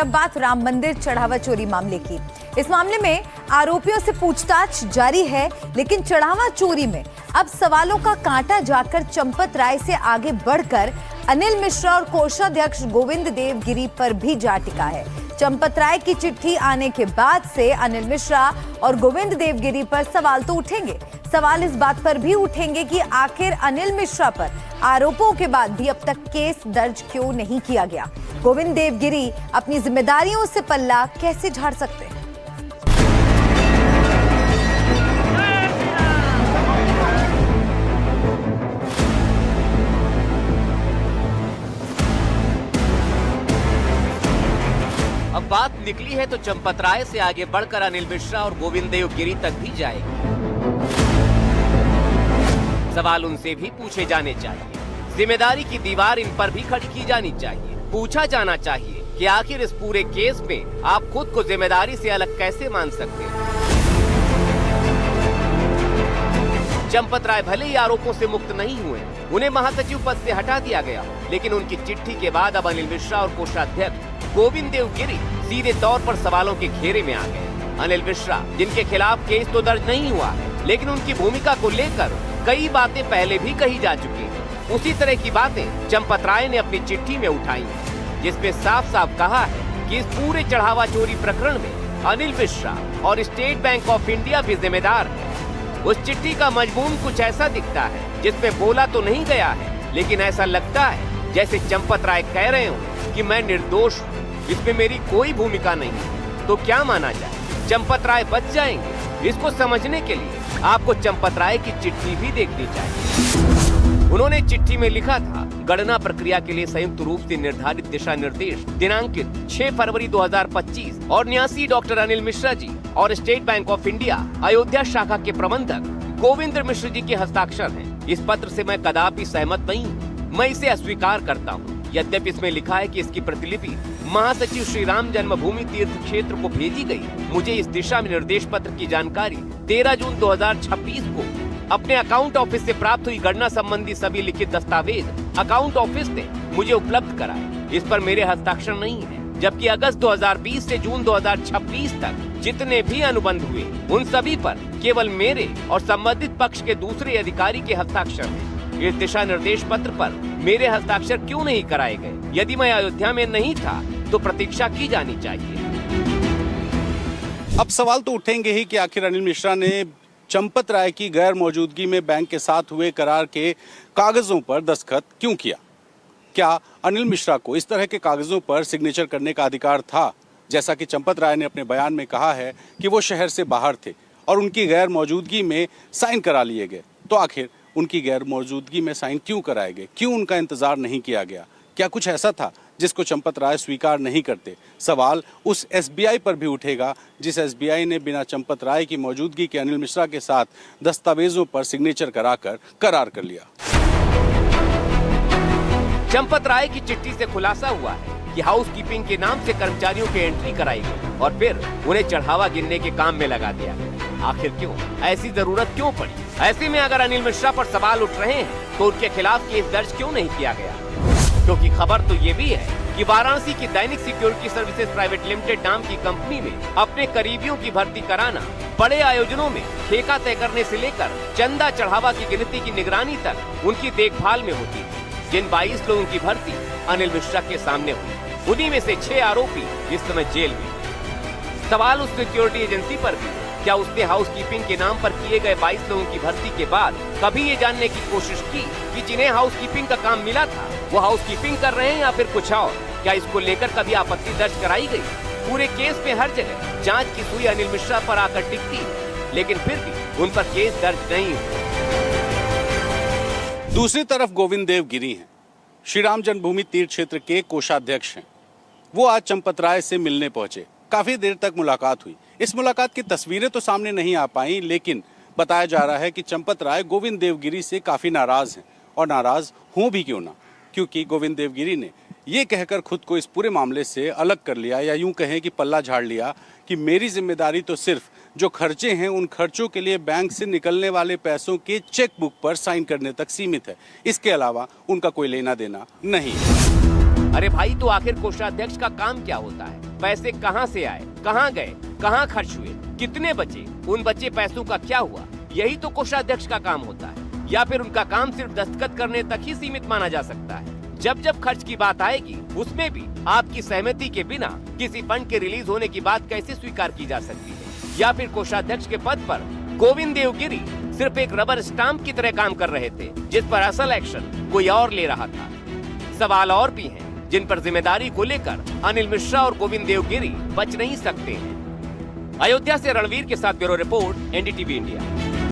अब बात राम मंदिर चढ़ावा चोरी मामले की। इस मामले में आरोपियों से पूछताछ जारी है, लेकिन चढ़ावा चोरी में अब सवालों का कांटा जाकर चंपत राय से आगे बढ़कर अनिल मिश्रा और कोषाध्यक्ष गोविंद देव गिरी पर भी जा टिका है। चंपत राय की चिट्ठी आने के बाद से अनिल मिश्रा और गोविंद देव गिरी पर सवाल तो उठेंगे। सवाल इस बात पर भी उठेंगे कि आखिर अनिल मिश्रा पर आरोपों के बाद भी अब तक केस दर्ज क्यों नहीं किया गया। गोविंद देव गिरी अपनी जिम्मेदारियों से पल्ला कैसे झाड़ सकते हैं। अब बात निकली है तो चंपत राय से आगे बढ़कर अनिल मिश्रा और गोविंद देव गिरी तक भी जाएगी। सवाल उनसे भी पूछे जाने चाहिए। जिम्मेदारी की दीवार इन पर भी खड़ी की जानी चाहिए। पूछा जाना चाहिए कि आखिर इस पूरे केस में आप खुद को जिम्मेदारी से अलग कैसे मान सकते हैं। चंपत राय भले ही आरोपों से मुक्त नहीं हुए, उन्हें महासचिव पद से हटा दिया गया, लेकिन उनकी चिट्ठी के बाद अब अनिल मिश्रा और कोषाध्यक्ष गोविंद देव गिरी सीधे तौर पर सवालों के घेरे में आ गए। अनिल मिश्रा, जिनके खिलाफ केस तो दर्ज नहीं हुआ, लेकिन उनकी भूमिका को लेकर कई बातें पहले भी कही जा चुकी हैं। उसी तरह की बातें चंपत राय ने अपनी चिट्ठी में उठाई, जिसमें साफ साफ कहा है कि इस पूरे चढ़ावा चोरी प्रकरण में अनिल मिश्रा और स्टेट बैंक ऑफ इंडिया भी जिम्मेदार है। उस चिट्ठी का मजमून कुछ ऐसा दिखता है जिसमें बोला तो नहीं गया है, लेकिन ऐसा लगता है जैसे चंपत राय कह रहे हो कि मैं निर्दोष हूँ, इसमें मेरी कोई भूमिका नहीं। तो क्या माना जाए, चंपत राय बच जाएंगे? इसको समझने के लिए आपको चंपत राय की चिट्ठी भी देखनी चाहिए। उन्होंने चिट्ठी में लिखा था, गणना प्रक्रिया के लिए संयुक्त रूप से निर्धारित दिशा निर्देश दिनांकित 6 फरवरी 2025 और न्यासी डॉक्टर अनिल मिश्रा जी और state bank of India Ayodhya शाखा के प्रबंधक गोविंद मिश्र जी के हस्ताक्षर हैं। इस पत्र से मैं कदापि सहमत नहीं हूँ, मैं इसे अस्वीकार करता हूँ। यद्यपि इसमें लिखा है कि इसकी प्रतिलिपि महासचिव श्री राम जन्मभूमि तीर्थ क्षेत्र को भेजी गई। मुझे इस दिशा में निर्देश पत्र की जानकारी 13 जून 2026 को अपने अकाउंट ऑफिस से प्राप्त हुई। गणना संबंधी सभी लिखित दस्तावेज अकाउंट ऑफिस ने मुझे उपलब्ध कराए। इस पर मेरे हस्ताक्षर नहीं है, जबकि अगस्त 2020 से जून 2026 तक जितने भी अनुबंध हुए, उन सभी पर केवल मेरे और संबंधित पक्ष के दूसरे अधिकारी के हस्ताक्षर हैं। इस दिशा निर्देश पत्र पर मेरे हस्ताक्षर क्यों नहीं कराए गए? यदि मैं अयोध्या में नहीं था तो प्रतीक्षा की जानी चाहिए। अब सवाल तो उठेंगे ही कि आखिर अनिल मिश्रा ने चंपत राय की गैर मौजूदगी में बैंक के साथ हुए करार के कागजों पर दस्तखत क्यों किया? क्या अनिल मिश्रा को इस तरह के कागजों पर सिग्नेचर करने का अधिकार था? जैसा कि चंपत राय ने अपने बयान में कहा है कि वो शहर से बाहर थे और उनकी गैर मौजूदगी में साइन करा लिए गए। तो आखिर उनकी गैर मौजूदगी में साइन क्यों कराए गए? क्यों उनका इंतजार नहीं किया गया? क्या कुछ ऐसा था जिसको चंपत राय स्वीकार नहीं करते? सवाल उस एसबीआई पर भी उठेगा जिस एसबीआई ने बिना चंपत राय की मौजूदगी के अनिल मिश्रा के साथ दस्तावेजों पर सिग्नेचर कराकर करार कर लिया। चंपत राय की चिट्ठी से खुलासा हुआ है कि हाउसकीपिंग के नाम से कर्मचारियों की एंट्री कराई गई और फिर उन्हें चढ़ावा गिनने के काम में लगा दिया गया। आखिर क्यों? ऐसी जरूरत क्यों पड़ी? ऐसे में अगर अनिल मिश्रा पर सवाल उठ रहे हैं तो उनके खिलाफ केस दर्ज क्यों नहीं किया गया? क्योंकि खबर तो ये भी है कि वाराणसी की दैनिक सिक्योरिटी सर्विसेज प्राइवेट लिमिटेड नाम की कंपनी में अपने करीबियों की भर्ती कराना, बड़े आयोजनों में ठेका तय करने से लेकर चंदा चढ़ावा की गिनती की निगरानी तक उनकी देखभाल में होती है। जिन 22 लोगों की भर्ती अनिल मिश्रा के सामने हुई, उन्हीं में से 6 आरोपी इस समय जेल में। सवाल उस सिक्योरिटी एजेंसी पर भी, क्या उसने हाउसकीपिंग के नाम पर किए गए 22 लोगों की भर्ती के बाद कभी ये जानने की कोशिश की कि जिन्हें हाउसकीपिंग का काम मिला था वो हाउसकीपिंग कर रहे हैं या फिर कुछ और? क्या इसको लेकर कभी आपत्ति दर्ज कराई गई? पूरे केस में हर जगह जांच की सुई अनिल मिश्रा पर आकर टिकती है, लेकिन फिर भी उन पर केस दर्ज नहीं हुआ। दूसरी तरफ गोविंद देव गिरी हैं, श्री राम जन्मभूमि तीर्थ क्षेत्र के कोषाध्यक्ष हैं। वो आज चंपत राय से मिलने पहुंचे। काफी देर तक मुलाकात हुई। इस मुलाकात की तस्वीरें तो सामने नहीं आ पाई, लेकिन बताया जा रहा है कि चंपत राय गोविंद देव गिरी से काफी नाराज हैं। और नाराज हों भी क्यों ना, क्योंकि गोविंद देव गिरी ने ये कहकर खुद को इस पूरे मामले से अलग कर लिया, या यूं कहें कि पल्ला झाड़ लिया कि मेरी जिम्मेदारी तो सिर्फ जो खर्चे हैं उन खर्चों के लिए बैंक से निकलने वाले पैसों के चेक बुक पर साइन करने तक सीमित है। इसके अलावा उनका कोई लेना देना नहीं। अरे भाई, तो आखिर कोषाध्यक्ष का काम क्या होता है? पैसे कहां से आए, कहां गए, कहां खर्च हुए, कितने बचे, उन बचे पैसों का क्या हुआ, यही तो कोषाध्यक्ष का काम होता है। या फिर उनका काम सिर्फ दस्तखत करने तक ही सीमित माना जा सकता है। जब जब खर्च की बात आएगी उसमें भी आपकी सहमति के बिना किसी फंड के रिलीज होने की बात कैसे स्वीकार की जा सकती है। या फिर कोषाध्यक्ष के पद पर गोविंद देवगिरी सिर्फ एक रबर स्टाम्प की तरह काम कर रहे थे, जिस पर असल एक्शन कोई और ले रहा था। सवाल और भी हैं जिन पर जिम्मेदारी को लेकर अनिल मिश्रा और गोविंद देवगिरी बच नहीं सकते हैं। अयोध्या से रणवीर के साथ ब्यूरो रिपोर्ट, एनडीटीवी इंडिया।